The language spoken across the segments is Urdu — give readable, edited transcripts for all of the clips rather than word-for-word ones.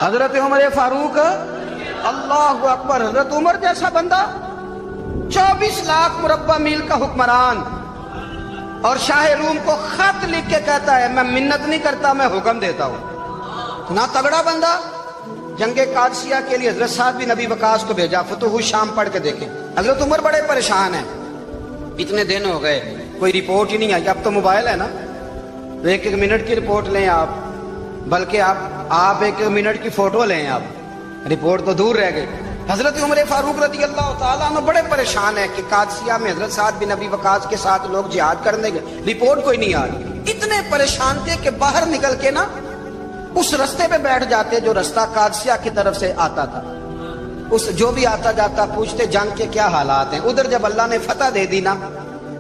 حضرت عمر فاروق اللہ اکبر، حضرت عمر جیسا بندہ 24 لاکھ مربع میل کا حکمران، اور شاہ روم کو خط لکھ کے کہتا ہے میں منت نہیں کرتا، میں حکم دیتا ہوں۔ نہ تگڑا بندہ جنگ قادسیہ کے لیے حضرت سعد بن ابی وقاص کو بھیجا، فتوح الشام پڑھ کے دیکھیں۔ حضرت عمر بڑے پریشان ہیں، اتنے دن ہو گئے کوئی رپورٹ ہی نہیں آئی۔ اب تو موبائل ہے نا، تو ایک ایک منٹ کی رپورٹ لیں آپ، بلکہ آپ ایک منٹ کی فوٹو لیں، آپ رپورٹ تو دور رہ گئی۔ حضرت عمر فاروق رضی اللہ تعالیٰ عنہ بڑے پریشان ہیں کہ قادسیہ میں حضرت سعد بن ابی وقاص کے ساتھ لوگ جہاد کرنے گئے، رپورٹ کوئی نہیں آ رہی۔ اتنے پریشان تھے کہ باہر نکل کے نا اس رستے پہ بیٹھ جاتے جو رستہ قادسیہ کی طرف سے آتا تھا، اس جو بھی آتا جاتا پوچھتے جنگ کے کیا حالات ہیں۔ ادھر جب اللہ نے فتح دے دی نا،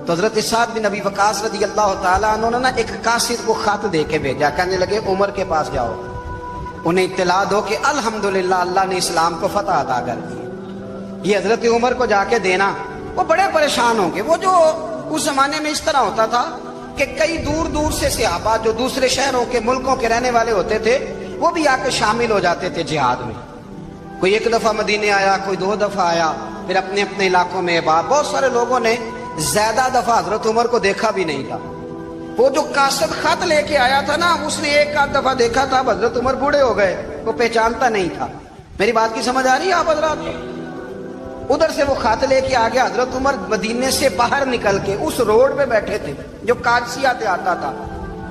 تو حضرت سعد بن ابی وقاص رضی اللہ تعالیٰ عنہ نے ایک قاصد کو خط دے کے بھیجا، کہنے لگے عمر کے پاس جاؤ، انہیں اطلاع دو کہ الحمدللہ اللہ نے اسلام کو فتح عطا کر دی۔ یہ حضرت عمر کو جا کے دینا، وہ بڑے پریشان ہوں گے۔ وہ جو اس زمانے میں اس طرح ہوتا تھا کہ کئی دور دور سے صحابہ جو دوسرے شہروں کے ملکوں کے رہنے والے ہوتے تھے، وہ بھی آ کے شامل ہو جاتے تھے جہاد میں۔ کوئی ایک دفعہ مدینے آیا، کوئی 2 دفعہ آیا، پھر اپنے اپنے علاقوں میں بہت سارے لوگوں نے زیادہ دفعہ حضرت عمر کو دیکھا بھی نہیں تھا۔ وہ جو قاصد خط لے کے آیا تھا نا، اس نے ایک آدھ دفعہ دیکھا تھا، حضرت عمر بوڑھے ہو گئے، وہ پہچانتا نہیں تھا۔ میری بات کی سمجھ آ رہی ہے آپ حضرات کو؟ ادھر سے وہ خط لے کے آگے حضرت عمر مدینے سے باہر نکل کے اس روڈ پہ بیٹھے تھے جو قادسیہ سے آتا تھا۔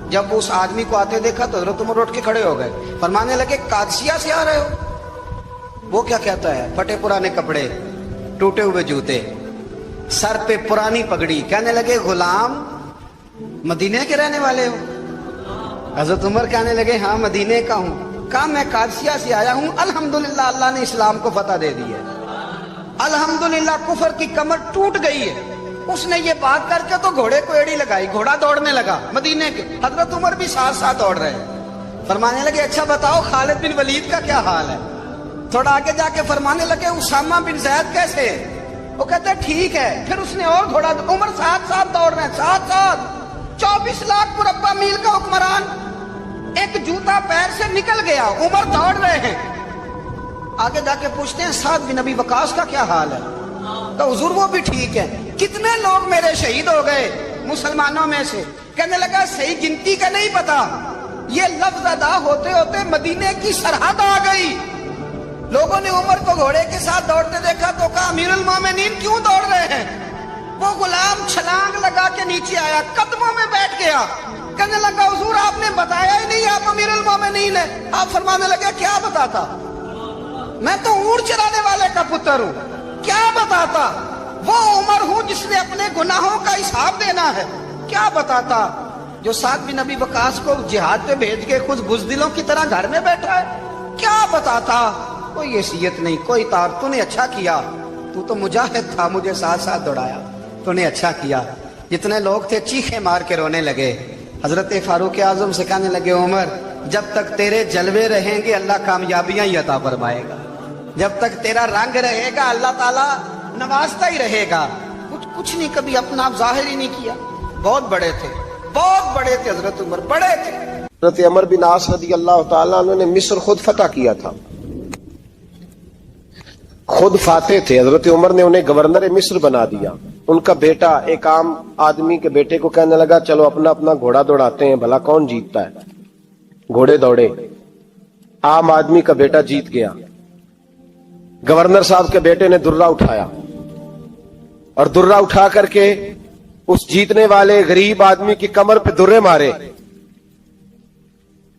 جب وہ اس آدمی کو آتے دیکھا تو حضرت عمر اٹھ کے کھڑے ہو گئے، فرمانے لگے قادسیہ سے آ رہے ہو؟ وہ کیا کہتا ہے؟ پھٹے پرانے کپڑے، ٹوٹے ہوئے جوتے، سر پہ پرانی پگڑی، کہنے لگے غلام مدینے کے رہنے والے ہو؟ حضرت عمر کہنے لگے ہاں مدینے کا ہوں۔ کہا میں قادسیہ سے آیا ہوں، الحمدللہ اللہ نے اسلام کو فتح دے دی ہے، الحمدللہ کفر کی کمر ٹوٹ گئی ہے۔ اس نے یہ بات کر کے تو گھوڑے کو ایڑی لگائی، گھوڑا دوڑنے لگا مدینے کے، حضرت عمر بھی ساتھ ساتھ دوڑ رہے ہیں۔ فرمانے لگے اچھا بتاؤ خالد بن ولید کا کیا حال ہے؟ تھوڑا آگے جا کے فرمانے لگے اسامہ بن زید کیسے ہے؟ وہ کہتے ہیں ٹھیک ہے۔ پھر اس نے اور گھوڑا، عمر ساتھ ساتھ دوڑ رہے ہیں، ساتھ ساتھ 24 لاکھ مربع میل کا حکمران، ایک جوتا پیر سے نکل گیا، عمر دوڑ رہے ہیں۔ آگے جا کے پوچھتے ہیں سعد بن ابی وقاص کا کیا حال ہے؟ تو حضور وہ بھی ٹھیک ہے۔ کتنے لوگ میرے شہید ہو گئے مسلمانوں میں سے؟ کہنے لگا صحیح گنتی کا نہیں پتا، یہ لفظ ادا ہوتے ہوتے مدینے کی سرحد آ گئی۔ لوگوں نے عمر کو گھوڑے کے ساتھ دوڑتے دیکھا تو کہا امیر المومنین کیوں دوڑ رہے ہیں؟ وہ غلام چھلانگ لگا کے نیچے آیا، قدموں میں بیٹھ گیا، کہنے لگا حضور آپ نے بتایا ہی نہیں آپ امیر المومنین ہیں۔ آپ فرمانے لگے کیا بتاتا؟ میں تو اونٹ چرانے والے کا پتر ہوں، کیا بتاتا؟ وہ عمر ہوں جس نے اپنے گناہوں کا حساب دینا ہے، کیا بتاتا؟ جو سعد بن ابی وقاص کو جہاد پہ بھیج کے خود بزدلوں کی طرح گھر میں بیٹھا ہے، کیا بتاتا؟ کوئی حیثیت نہیں، کوئی تار۔ تو نے اچھا کیا، تو تو مجاہد تھا، مجھے ساتھ ساتھ دوڑایا، تو نے اچھا کیا۔ جتنے لوگ تھے چیخے مار کے رونے لگے۔ حضرت فاروق اعظم سے کہنے لگے عمر جب تک تیرے جلوے رہیں گے اللہ کامیابیاں ہی عطا فرمائے گا، جب تک تیرا رنگ رہے گا اللہ تعالیٰ نوازتا ہی رہے گا۔ کچھ نہیں، کبھی اپنا آپ ظاہر ہی نہیں کیا۔ بہت بڑے تھے، بہت بڑے تھے حضرت عمر، بڑے تھے۔ حضرت عمر بن عاص رضی اللہ تعالیٰ عنہ نے مصر خود فتح کیا تھا، خود فاتح تھے۔ حضرت عمر نے انہیں گورنر مصر بنا دیا۔ ان کا بیٹا ایک عام آدمی کے بیٹے کو کہنے لگا چلو اپنا اپنا گھوڑا دوڑاتے ہیں، بھلا کون جیتتا ہے۔ گھوڑے دوڑے، عام آدمی کا بیٹا جیت گیا۔ گورنر صاحب کے بیٹے نے درہ اٹھایا اور درہ اٹھا کر کے اس جیتنے والے غریب آدمی کی کمر پہ درے مارے۔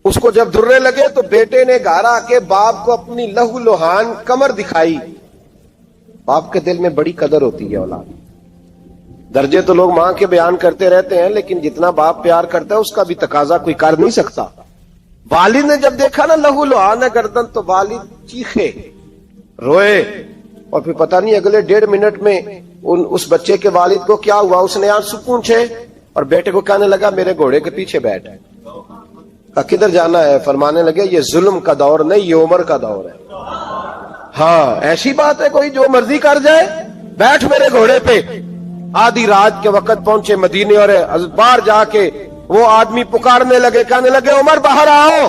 اس کو جب درے لگے تو بیٹے نے گھر آ کے باپ کو اپنی لہو لوہان کمر دکھائی۔ باپ کے دل میں بڑی قدر ہوتی ہے اولاد۔ درجے تو لوگ ماں کے بیان کرتے رہتے ہیں، لیکن جتنا باپ پیار کرتا ہے اس کا بھی تقاضا کوئی کر نہیں سکتا۔ والد نے جب دیکھا نا لہو لوہان ہے گردن، تو والد چیخے، روئے، اور پھر پتہ نہیں اگلے 1.5 منٹ میں اس بچے کے والد کو کیا ہوا، اس نے آنسو پونچھے اور بیٹے کو کہنے لگا میرے گھوڑے کے پیچھے بیٹھ۔ کدھر جانا ہے؟ فرمانے لگے یہ ظلم کا دور نہیں، یہ عمر کا دور ہے۔ ہاں ایسی بات ہے کوئی جو مرضی کر جائے؟ بیٹھ میرے گھوڑے پہ۔ آدھی رات کے وقت پہنچے مدینے، اور باہر جا کے وہ آدمی پکارنے لگے، کہنے لگے عمر باہر آؤ۔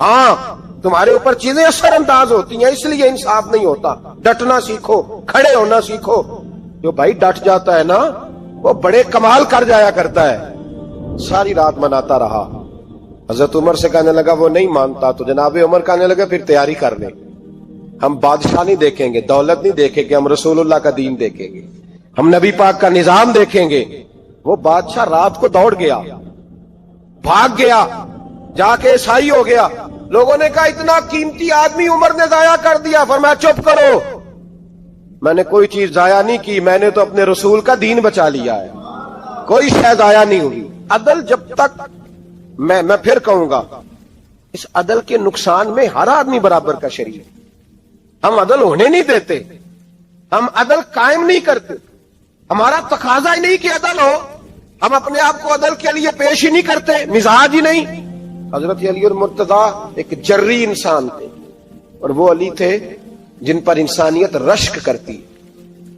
ہاں تمہارے اوپر چیزیں اثر انداز ہوتی ہیں، اس لیے انصاف نہیں ہوتا. ڈٹنا سیکھو، کھڑے ہونا سیکھو. جو بھائی ڈٹ جاتا ہے نا وہ بڑے کمال کر جایا کرتا ہے. ساری رات مناتا رہا. حضرت عمر سے کہنے لگا وہ نہیں مانتا، تو جناب عمر کہنے لگے پھر تیاری کر لیں، ہم بادشاہ نہیں دیکھیں گے، دولت نہیں دیکھیں گے، ہم رسول اللہ کا دین دیکھیں گے، ہم نبی پاک کا نظام دیکھیں گے. وہ بادشاہ رات کو دوڑ گیا، بھاگ گیا، جا کے عیسائی ہو گیا. لوگوں نے کہا اتنا قیمتی آدمی عمر نے ضائع کر دیا. فرمایا چپ کرو، میں نے کوئی چیز ضائع نہیں کی، میں نے تو اپنے رسول کا دین بچا لیا ہے، کوئی شے ضائع نہیں ہوئی. عدل جب تک میں پھر کہوں گا اس عدل کے نقصان میں ہر آدمی برابر کا شریک. ہم عدل ہونے نہیں دیتے، ہم عدل قائم نہیں کرتے، ہمارا تقاضا ہی نہیں کہ عدل ہو، ہم اپنے آپ کو عدل کے لیے پیش ہی نہیں کرتے، مزاج ہی نہیں. حضرت علی المرتضیٰ ایک جری انسان تھے، اور وہ علی تھے جن پر انسانیت رشک کرتی،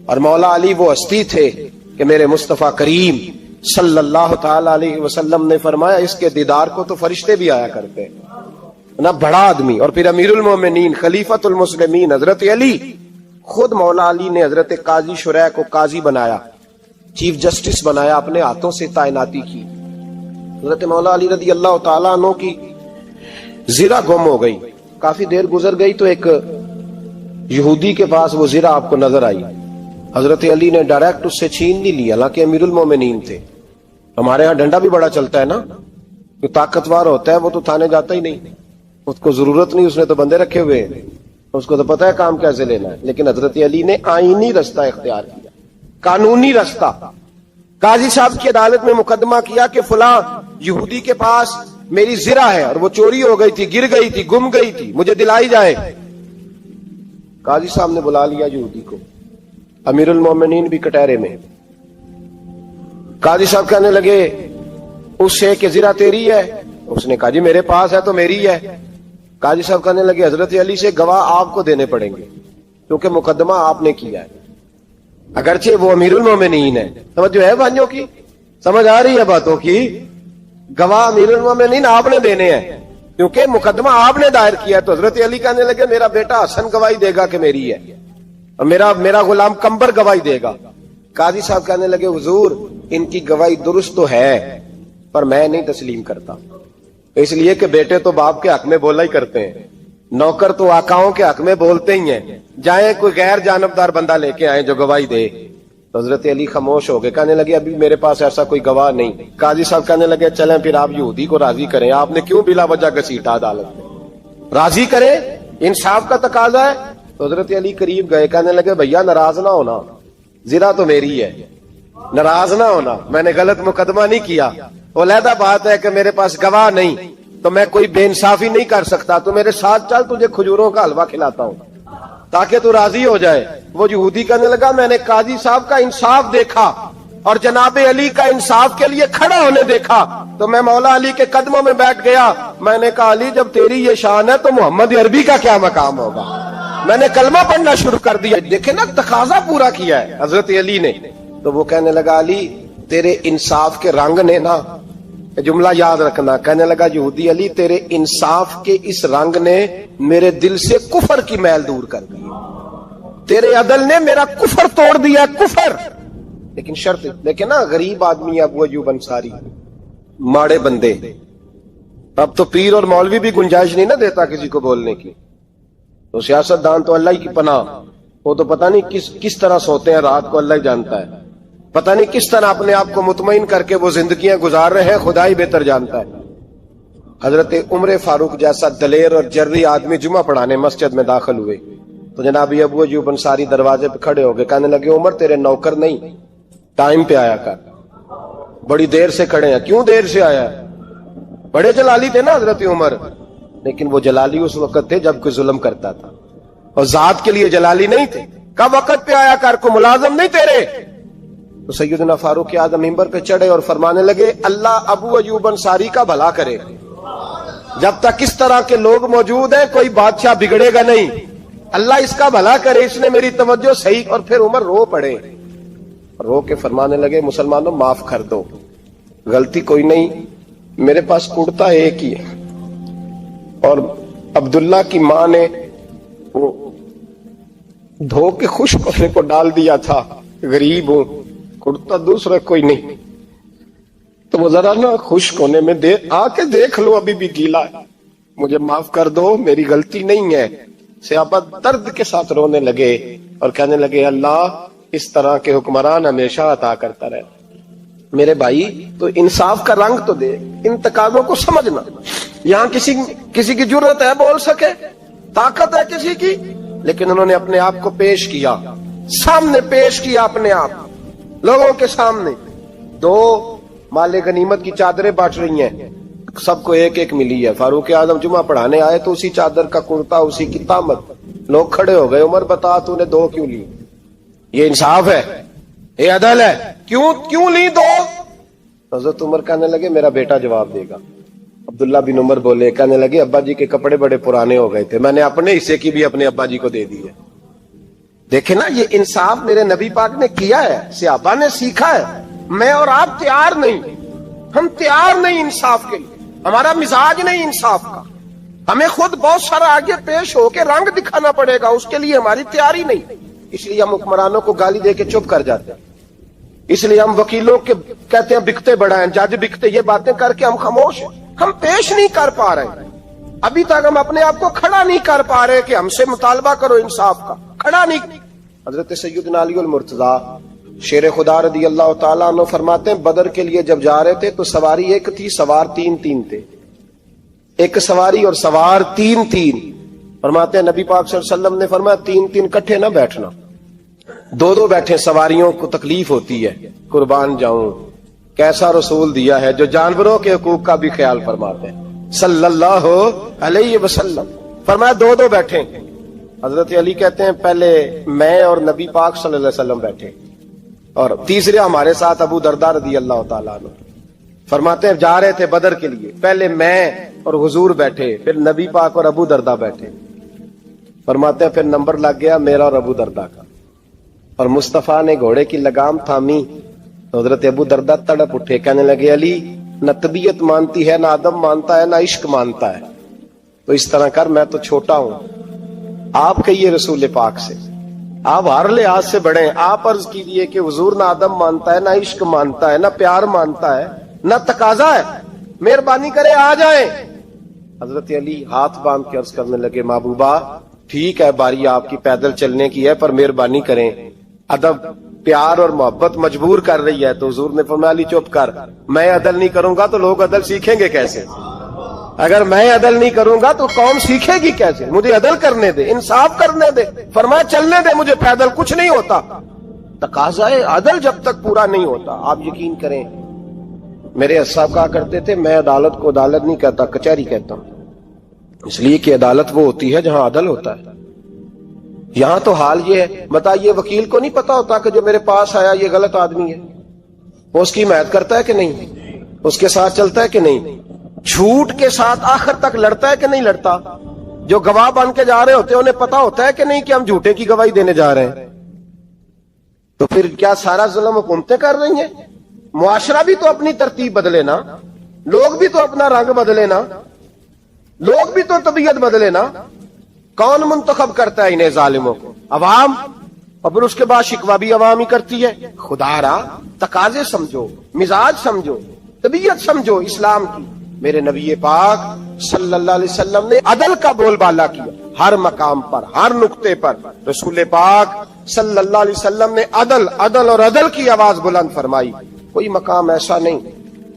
اور مولا علی وہ ہستی تھے کہ میرے مصطفیٰ کریم صلی اللہ تعالی علیہ وسلم نے فرمایا اس کے دیدار کو تو فرشتے بھی آیا کرتے. نہ بڑا آدمی، اور پھر امیر المومنین خلیفۃ المسلمین حضرت علی. خود مولا علی نے حضرت قاضی شریح کو قاضی بنایا، چیف جسٹس بنایا، اپنے ہاتھوں سے تعیناتی کی. حضرت مولا علی رضی اللہ تعالیٰ عنہ کی زرہ گم ہو گئی. کافی دیر گزر گئی تو ایک یہودی کے پاس وہ زرہ آپ کو نظر آئی. حضرت علی نے ڈائریکٹ اس سے چھین نہیں لی، حالانکہ امیر المومنین تھے. ہمارے ہاں ڈنڈا بھی بڑا چلتا ہے نا، جو طاقتور ہوتا ہے وہ تو تھانے جاتا ہی نہیں، اس کو ضرورت نہیں، اس نے تو بندے رکھے ہوئے ہیں، اس کو تو پتہ ہے کام کیسے لینا ہے. لیکن حضرت علی نے آئینی رستہ اختیار کیا، قانونی رستہ. قاضی صاحب کی عدالت میں مقدمہ کیا کہ فلاں یہودی کے پاس میری زرہ ہے اور وہ چوری ہو گئی تھی، گر گئی تھی، گم گئی تھی، مجھے دلائی جائے. قاضی صاحب نے بلا لیا یہودی کو، امیر المومنین بھی کٹہرے میں. قاضی صاحب کہنے لگے اس سے کہ زرہ تیری ہے؟ اس نے کہا جی میرے پاس ہے تو میری ہے. قاضی صاحب کہنے لگے حضرت علی سے گواہ آپ کو دینے پڑیں گے کیونکہ مقدمہ آپ نے کیا ہے، اگرچہ وہ امیر المومنین ہے. سمجھ ہے بھائیوں کی، سمجھ آ رہی ہے باتوں کی؟ گواہ امیر المومنین آپ نے دینے ہیں کیونکہ مقدمہ آپ نے دائر کیا. تو حضرت علی کہنے لگے میرا بیٹا حسن گواہی دے گا کہ میری ہے، اور میرا غلام کمبر گواہی دے گا. قاضی صاحب کہنے لگے حضور ان کی گواہی درست تو ہے پر میں نہیں تسلیم کرتا، اس لیے کہ بیٹے تو باپ کے حق میں بولا ہی کرتے ہیں، نوکر تو آقاؤں کے حق میں بولتے ہی ہیں، جائیں کوئی غیر جانبدار بندہ لے کے آئیں جو گواہی دے. تو حضرت علی خاموش ہو گئے، کہنے لگے ابھی میرے پاس ایسا کوئی گواہ نہیں. قاضی صاحب کہنے لگے چلیں پھر آپ یہودی کو راضی کریں، آپ نے کیوں بلا وجہ گھسیٹا عدالت میں، راضی کریں، انصاف کا تقاضا ہے. تو حضرت علی قریب گئے، کہنے لگے بھیا ناراض نہ ہونا، زرہ تو میری ہے، ناراض نہ ہونا، میں نے غلط مقدمہ نہیں کیا. علیحدہ بات ہے کہ میرے پاس گواہ نہیں تو میں کوئی بے انصافی نہیں کر سکتا، تو میرے ساتھ چل تجھے کھجوروں کا حلوہ کھلاتا ہوں تاکہ تو راضی ہو جائے. وہ یہودی کہنے لگا میں نے قاضی صاحب کا انصاف دیکھا اور جناب علی کا انصاف کے لیے کھڑا ہونے دیکھا تو میں مولا علی کے قدموں میں بیٹھ گیا. میں نے کہا علی جب تیری یہ شان ہے تو محمد عربی کا کیا مقام ہوگا. میں نے کلمہ پڑھنا شروع کر دیا. دیکھیں نا تقاضا پورا کیا ہے حضرت علی نے. تو وہ کہنے لگا علی تیرے انصاف کے رنگ نے نا، جملہ یاد رکھنا، کہنے لگا یہودی علی تیرے انصاف کے اس رنگ نے میرے دل سے کفر کی میل دور کر دی، تیرے عدل نے میرا کفر توڑ دیا، کفر. لیکن شرط دیکھیں نا، غریب آدمی ابو ایوب انصاری، ماڑے بندے. اب تو پیر اور مولوی بھی گنجائش نہیں نہ دیتا کسی کو بولنے کی، تو سیاست دان تو اللہ ہی کی پناہ، وہ تو پتہ نہیں کس طرح سوتے ہیں رات کو، اللہ ہی جانتا ہے، پتہ نہیں کس طرح اپنے آپ کو مطمئن کر کے وہ زندگیاں گزار رہے ہیں، خدا ہی بہتر جانتا ہے. حضرت عمر فاروق جیسا دلیر اور جرری آدمی جمعہ پڑھانے مسجد میں داخل ہوئے تو جناب ابو ایوب انصاری دروازے پہ کھڑے ہو گئے، کہنے لگے عمر تیرے نوکر نہیں، ٹائم پہ آیا کر، بڑی دیر سے کھڑے ہیں. کیوں دیر سے آیا؟ بڑے جلالی تھے نا حضرت عمر، لیکن وہ جلالی اس وقت تھے جب کوئی ظلم کرتا تھا، اور ذات کے لیے جلالی نہیں تھے. کب وقت پہ آیا کر، کو ملازم نہیں تیرے. تو سیدنا فاروق اعظم منبر پہ چڑھے اور فرمانے لگے اللہ ابو ایوب انصاری کا بھلا کرے، جب تک اس طرح کے لوگ موجود ہیں کوئی بادشاہ بگڑے گا نہیں، اللہ اس کا بھلا کرے، اس نے میری توجہ صحیح. اور پھر عمر رو پڑے، رو کے فرمانے لگے مسلمانوں معاف کر دو، غلطی کوئی نہیں، میرے پاس کرتا ایک ہی ہے، اور عبداللہ کی ماں نے وہ دھو کے خشک ہونے کو ڈال دیا تھا، غریب ہوں، کرتا دوسرا کوئی نہیں، تو وہ ذرا نا خشک ہونے میں آ کے دیکھ لو ابھی بھی گیلا ہے، مجھے معاف کر دو، میری غلطی نہیں ہے۔ صحابہ درد کے ساتھ رونے لگے اور کہنے لگے اللہ اس طرح کے حکمران ہمیشہ عطا کرتا رہے۔ میرے بھائی تو انصاف کا رنگ تو دے، ان تقاضوں کو سمجھنا۔ یہاں کسی کی جرت ہے بول سکے، طاقت ہے کسی کی، لیکن انہوں نے اپنے آپ کو پیش کیا، سامنے پیش کیا اپنے آپ لوگوں کے سامنے۔ دو مال غنیمت کی چادریں بانٹ رہی ہیں، سب کو ایک ایک ملی ہے۔ فاروق اعظم جمعہ پڑھانے آئے تو اسی چادر کا کرتا، اسی کی تامت، لوگ کھڑے ہو گئے، عمر بتا تو نے دو کیوں لی؟ یہ انصاف ہے؟ یہ عدل ہے؟ کیوں لی دو؟ حضرت عمر کہنے لگے میرا بیٹا جواب دے گا۔ عبداللہ بن عمر بولے، کہنے لگے ابا جی کے کپڑے بڑے پرانے ہو گئے تھے، میں نے اپنے حصے کی بھی اپنے ابا جی کو دے دی ہے۔ دیکھیں نا یہ انصاف میرے نبی پاک نے کیا ہے، صحابہ نے سیکھا ہے۔ میں اور آپ تیار نہیں، ہم تیار نہیں انصاف کے لیے، ہمارا مزاج نہیں انصاف کا، ہمیں خود بہت سارا آگے پیش ہو کے رنگ دکھانا پڑے گا، اس کے لیے ہماری تیاری نہیں۔ اس لیے ہم حکمرانوں کو گالی دے کے چپ کر جاتے ہیں، اس لیے ہم وکیلوں کے کہتے ہیں بکتے بڑا ہیں، جج بکتے، یہ باتیں کر کے ہم خاموش ہیں، ہم پیش نہیں کر پا رہے۔ ابھی تک ہم اپنے آپ کو کھڑا نہیں کر پا رہے کہ ہم سے مطالبہ کرو انصاف کا، کھڑا نہیں۔ حضرت سیدنا علی المرتضی شیر خدا رضی اللہ تعالیٰ عنہ فرماتے ہیں بدر کے لیے جب جا رہے تھے تو سواری ایک تھی، سوار تین تھے، ایک سواری اور سوار تین۔ فرماتے ہیں نبی پاک صلی اللہ علیہ وسلم نے فرمایا تین کٹھے نہ بیٹھنا، دو بیٹھے، سواریوں کو تکلیف ہوتی ہے، قربان جاؤں کیسا رسول دیا ہے جو جانوروں کے حقوق کا بھی خیال فرماتے ہیں صلی اللہ علیہ وسلم۔ فرمایا دو بیٹھے۔ حضرت علی کہتے ہیں پہلے میں اور نبی پاک صلی اللہ علیہ وسلم بیٹھے، اور تیسرے ہمارے ساتھ ابو درداء رضی اللہ تعالیٰ عنہ۔ فرماتے ہیں جا رہے تھے بدر کے لیے، پہلے میں اور حضور بیٹھے، پھر نبی پاک اور ابو درداء بیٹھے۔ فرماتے ہیں پھر نمبر لگ گیا میرا اور ابو درداء کا، اور مصطفیٰ نے گھوڑے کی لگام تھامی تو حضرت ابو درداء تڑپ اٹھے، کہنے لگے علی نہ طبیعت مانتی ہے، نہ ادب مانتا ہے، نہ عشق مانتا ہے، تو اس طرح کر، میں تو چھوٹا ہوں، آپ کہیے رسول پاک سے، آپ ہر لحاظ سے بڑے ہیں، آپ عرض کیجئے کہ حضور نہ ادب مانتا ہے، نہ عشق مانتا ہے، نہ پیار مانتا ہے، نہ تقاضا ہے، مہربانی کرے آ جائیں۔ حضرت علی ہاتھ باندھ کے عرض کرنے لگے محبوبہ ٹھیک ہے باری آپ کی پیدل چلنے کی ہے، پر مہربانی کریں، ادب پیار اور محبت مجبور کر رہی ہے۔ تو حضور نے فرمایا علی چپ کر، میں عدل نہیں کروں گا تو لوگ عدل سیکھیں گے کیسے؟ اگر میں عدل نہیں کروں گا تو قوم سیکھے گی کیسے؟ مجھے عدل کرنے دے، انصاف کرنے دے، فرمایا چلنے دے مجھے پیدل، کچھ نہیں ہوتا۔ تقاضا عدل جب تک پورا نہیں ہوتا، آپ یقین کریں میرے صاحب کہا کرتے تھے میں عدالت کو عدالت نہیں کہتا، کچہری کہتا ہوں، اس لیے کہ عدالت وہ ہوتی ہے جہاں عدل ہوتا ہے۔ یہاں تو حال یہ ہے، بتائیے وکیل کو نہیں پتا ہوتا کہ جو میرے پاس آیا یہ غلط آدمی ہے، وہ اس کی حمایت کرتا ہے کہ نہیں، اس کے ساتھ چلتا ہے کہ نہیں، جھوٹ کے ساتھ آخر تک لڑتا ہے کہ نہیں لڑتا؟ جو گواہ بن کے جا رہے ہوتے ہیں انہیں پتا ہوتا ہے کہ نہیں کہ ہم جھوٹے کی گواہی دینے جا رہے ہیں؟ تو پھر کیا سارا ظلم حکومتیں کر رہی ہیں؟ معاشرہ بھی تو اپنی ترتیب بدلے نا، لوگ بھی تو اپنا رنگ بدلے نا، لوگ بھی تو طبیعت بدلے نا۔ کون منتخب کرتا ہے انہیں ظالموں کو؟ عوام، اور پھر اس کے بعد شکوہ بھی عوام ہی کرتی ہے۔ خدا را تقاضے سمجھو، مزاج سمجھو، طبیعت سمجھو اسلام کی۔ میرے نبی پاک صلی اللہ علیہ وسلم نے عدل کا بول بالا کیا، ہر مقام پر، ہر نقطے پر رسول پاک صلی اللہ علیہ وسلم نے عدل اور عدل کی آواز بلند فرمائی۔ کوئی مقام ایسا نہیں،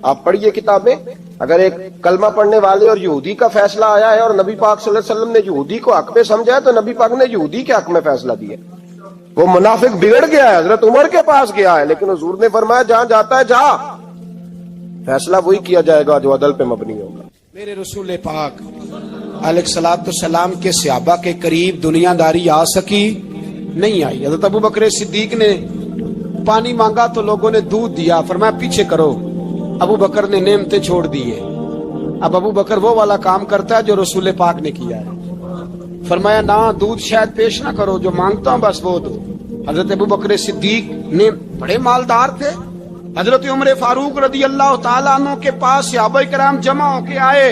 آپ پڑھیے کتابیں، اگر ایک کلمہ پڑھنے والے اور یہودی کا فیصلہ آیا ہے اور نبی پاک صلی اللہ علیہ وسلم نے یہودی کو حق میں سمجھا ہے تو نبی پاک نے یہودی کے حق میں فیصلہ دیا۔ وہ منافق بگڑ گیا ہے، حضرت عمر کے پاس گیا ہے، لیکن حضور نے فرمایا جہاں جاتا ہے جا، فیصلہ وہی کیا جائے گا جو عدل پہ مبنی ہوگا۔ میرے رسول پاک علیہ الصلوۃ والسلام کے صحابہ کے قریب دنیا داری آ سکی نہیں آئی۔ حضرت ابو بکر صدیق نے پانی مانگا تو لوگوں نے دودھ دیا، فرمایا پیچھے کرو، ابو بکر نے نعمتیں چھوڑ دیے۔ اب ابو بکر وہ والا کام کرتا ہے جو رسول پاک نے کیا ہے، فرمایا نہ دودھ شاید پیش نہ کرو، جو مانگتا ہوں بس وہ دو۔ حضرت ابو بکر صدیق نے بڑے مالدار تھے، حضرت عمر فاروق رضی اللہ تعالیٰ عنہ کے پاس صحابہ کرام جمع ہو کے آئے،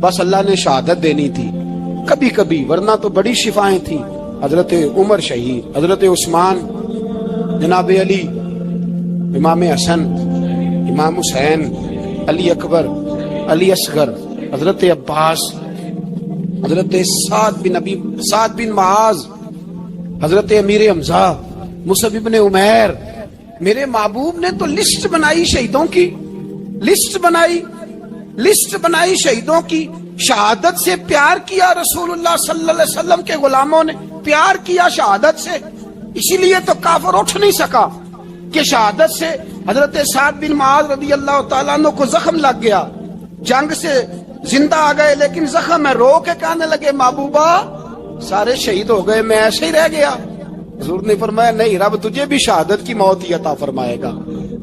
بس اللہ نے شہادت دینی تھی کبھی کبھی، ورنہ تو بڑی شفائیں تھیں. حضرت عمر شہید، حضرت عثمان، جناب علی، امام حسن، امام حسین، علی اکبر، علی اصغر، حضرت عباس، حضرت سعد بن معاذ، حضرت امیر حمزہ، مصعب بن عمیر. میرے محبوب نے تو لسٹ بنائی شہیدوں کی، لسٹ بنائی شہیدوں کی. شہادت سے پیار کیا رسول اللہ صلی اللہ علیہ وسلم کے غلاموں نے، پیار کیا شہادت سے. اسی لیے تو کافر اٹھ نہیں سکا کہ شہادت سے. حضرت سعد بن معاذ رضی اللہ تعالیٰ عنہ کو زخم لگ گیا، جنگ سے زندہ آ گئے لیکن زخم ہے، رو کے کہنے لگے محبوبہ سارے شہید ہو گئے، میں ایسے ہی رہ گیا. حضور نے فرمایا نہیں، رب تجھے بھی شہادت کی موت ہی عطا فرمائے گا.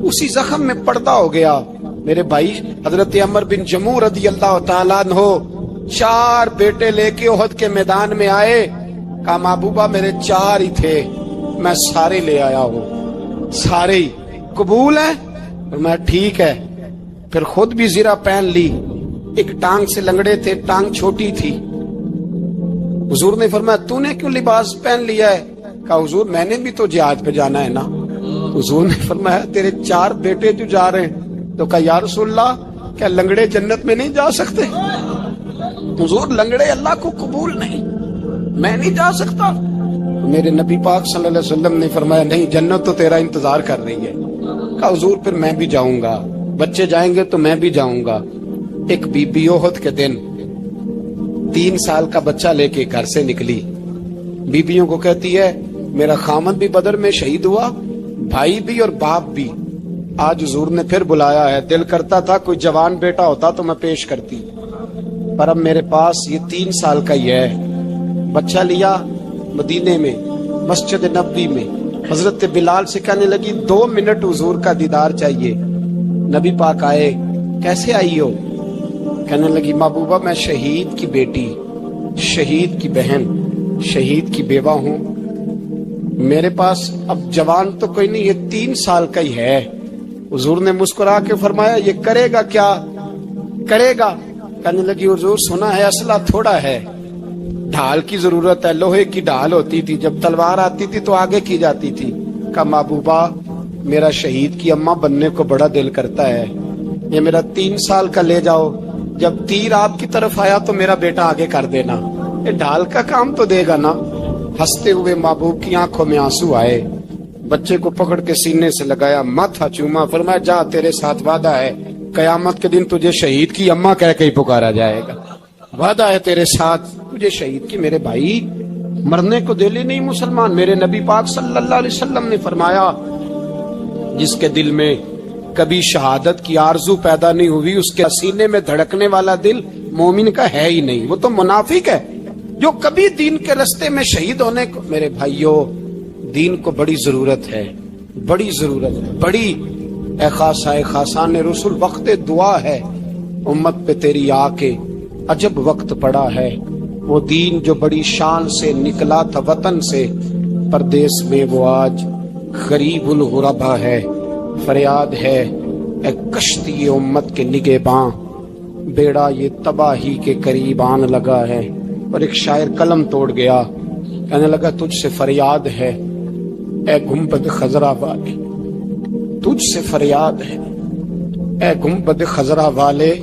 اسی زخم میں پردہ ہو گیا. میرے بھائی حضرت عمر بن جموح رضی اللہ تعالیٰ عنہ 4 بیٹے لے کے احد کے میدان میں آئے. کہا محبوبہ میرے 4 ہی تھے، میں سارے لے آیا ہوں، سارے ہی قبول ہیں؟ میں ٹھیک ہے. پھر خود بھی زرہ پہن لی. ایک ٹانگ سے لنگڑے تھے، ٹانگ چھوٹی تھی. حضور نے فرمایا تو نے کیوں لباس پہن لیا ہے؟ کہا حضور میں نے بھی تو جہاد پہ جانا ہے نا. حضور نے فرمایا تیرے 4 بیٹے جو جا رہے ہیں. تو کہا یا رسول اللہ کیا لنگڑے جنت میں نہیں جا سکتے؟ حضور لنگڑے اللہ کو قبول نہیں، میں نہیں جا سکتا. میرے نبی پاک صلی اللہ علیہ وسلم نے فرمایا نہیں، جنت تو تیرا انتظار کر رہی ہے. کہا حضور پھر میں بھی جاؤں گا، بچے جائیں گے تو میں بھی جاؤں گا. ایک بی بی احد کے دن 3 سال کا بچہ لے کے گھر سے نکلی. بیبیوں کو کہتی ہے میرا خامد بھی بدر میں شہید ہوا، بھائی بھی اور باپ بھی. آج حضور نے پھر بلایا ہے. دل کرتا تھا کوئی جوان بیٹا ہوتا تو میں پیش کرتی، پر اب میرے پاس یہ 3 سال کا ہی ہے. بچہ لیا مدینے میں مسجد نبوی میں. حضرت بلال سے کہنے لگی 2 منٹ حضور کا دیدار چاہیے. نبی پاک آئے. کیسے آئی ہو؟ کہنے لگی محبوبہ میں شہید کی بیٹی، شہید کی بہن، شہید کی بیوہ ہوں. میرے پاس اب جوان تو کوئی نہیں، یہ 3 سال کا ہی ہے. حضور نے مسکرا کے فرمایا یہ کرے گا کیا کرے گا؟ کہنے لگی حضور سنا ہے اسلحہ تھوڑا ہے، ڈھال کی ضرورت ہے، لوہے کی ڈھال ہوتی تھی، جب تلوار آتی تھی تو آگے کی جاتی تھی. کہا محبوبہ میرا شہید کی اماں بننے کو بڑا دل کرتا ہے، یہ میرا 3 سال کا لے جاؤ، جب تیر آپ کی طرف آیا تو میرا بیٹا آگے کر دینا، یہ ڈھال کا کام تو دے گا نا. ہنستے ہوئے محبوب کی آنکھوں میں آنسو آئے. بچے کو پکڑ کے سینے سے لگایا، ماتھا چوما، فرمایا جا تیرے ساتھ وعدہ ہے قیامت کے دن تجھے شہید کی اماں کہہ کے ہی پکارا جائے گا. وعدہ ہے تیرے ساتھ تجھے شہید کی. میرے بھائی مرنے کو دل ہی نہیں مسلمان. میرے نبی پاک صلی اللہ علیہ وسلم نے فرمایا جس کے دل میں کبھی شہادت کی آرزو پیدا نہیں ہوئی اس کے سینے میں دھڑکنے والا دل مومن کا ہے ہی نہیں، وہ تو منافق ہے. جو کبھی دین کے رستے میں شہید ہونے کو، میرے بھائیوں دین کو بڑی ضرورت ہے، بڑی ضرورت ہے، بڑی. اے خاصان رسول وقت دعا ہے، امت پہ تیری آ کے عجب وقت پڑا ہے. وہ دین جو بڑی شان سے نکلا تھا وطن سے، پردیس میں وہ آج غریب الغربا ہے. فریاد ہے اے کشتی امت کے نگہباں، بیڑا یہ تباہی کے قریب آن لگا ہے. اور ایک شاعر قلم توڑ گیا، کہنے لگا تجھ سے فریاد ہے اے گنبد خضرا والے، تجھ سے فریاد ہے اے گنبد خضرا والے،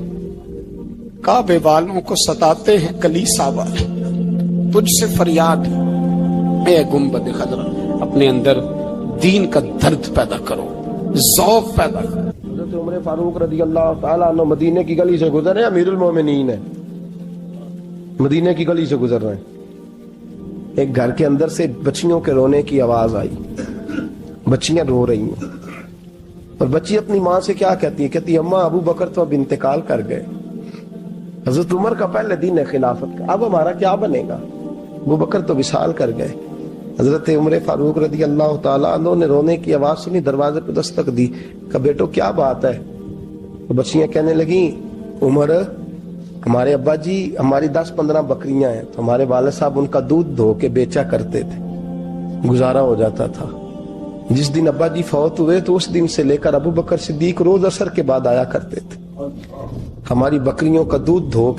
کعبے والوں کو ستاتے ہیں کلیسا والے. تجھ سے فریاد ہے اے گنبد خضرا. اپنے اندر دین کا درد پیدا کرو، ذوق پیدا کرو. حضرت عمر فاروق رضی اللہ تعالیٰ عنہ مدینے کی گلی سے گزر رہے ہیں، امیر المومنین ہے، مدینے کی گلی سے گزر رہے ہیں. ایک گھر کے اندر سے بچیوں کے رونے کی آواز آئی. بچیاں رو رہی ہیں اور بچی اپنی ماں سے کیا کہتی ہے؟ کہتی ہے اماں ابو بکر تو اب انتقال کر گئے، حضرت عمر کا پہلے دن ہے خلافت کا، اب ہمارا کیا بنے گا؟ ابو بکر تو وصال کر گئے. حضرت عمر فاروق رضی اللہ تعالیٰ عنہ نے رونے کی آواز سنی، دروازے پہ دستک دی. کہا بیٹو کیا بات ہے؟ بچیاں کہنے لگیں عمر ہمارے ابا جی ہماری 10-15 بکریاں ہیں، تو ہمارے والد صاحب ان کا دودھ دھو کے بیچا کرتے تھے، گزارا ہو جاتا تھا. جس دن ابا جی فوت ہوئے تو اس دن سے لے کر ابو بکر صدیق روز عصر کے بعد آیا کرتے تھے، ہماری بکریوں کا دودھ دھو کے